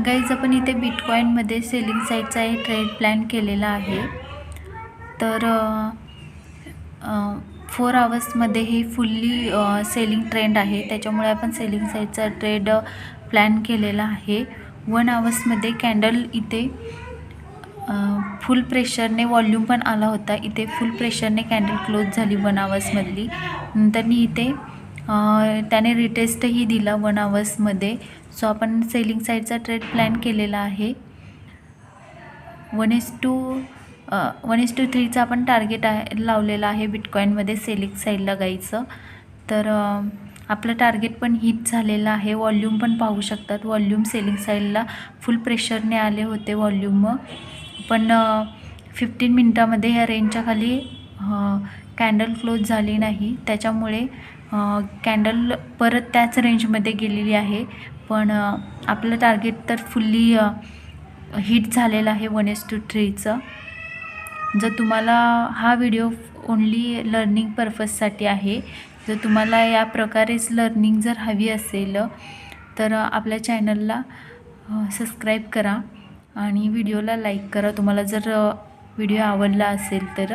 Guys आपण इथे बिटकॉईनमध्ये selling साईडचा एक ट्रेड प्लॅन केलेला आहे। तर 4 आवर्समध्ये ही फुल्ली सेलिंग ट्रेंड आहे, त्याच्यामुळे आपण सेलिंग साईडचा ट्रेड प्लॅन केलेला आहे। 1 आवर्समध्ये कॅन्डल इथे फुल प्रेशरने वॉल्यूम पण आला होता, इथे फुल प्रेशरने कॅन्डल क्लोज झाली 1 आवर्समधली। नंतर इथे त्याने रिटेस्टही दिला 1 आवर्समध्ये। सो आपण सेलिंग साईडचा ट्रेड प्लॅन केलेला आहे। 1:3चा आपण टार्गेट लावलेला आहे बिटकॉईनमध्ये सेलिंग साईडला गाईचं। तर आपलं टार्गेट पण हिट झालेलं आहे। वॉल्यूम पण पाहू शकतात, वॉल्यूम सेलिंग साईडला फुल प्रेशरने आले होते वॉल्यूम, पण 15 मिनटामध्ये ह्या रेंजच्या खाली कॅन्डल क्लोज झाली नाही, त्याच्यामुळे कॅन्डल परत त्याच रेंजमध्ये गेलेली आहे। पण आपलं टार्गेट तर फुल्ली हिट झालेला आहे 1:3चं। जर तुम्हाला हा व्हिडिओ ओन्ली लर्निंग पर्पजसाठी आहे, जर तुम्हाला या प्रकारेच लर्निंग जर हवी असेल तर आपल्या चॅनलला सबस्क्राईब करा आणि व्हिडिओला लाईक करा, तुम्हाला जर व्हिडिओ आवडला असेल तर।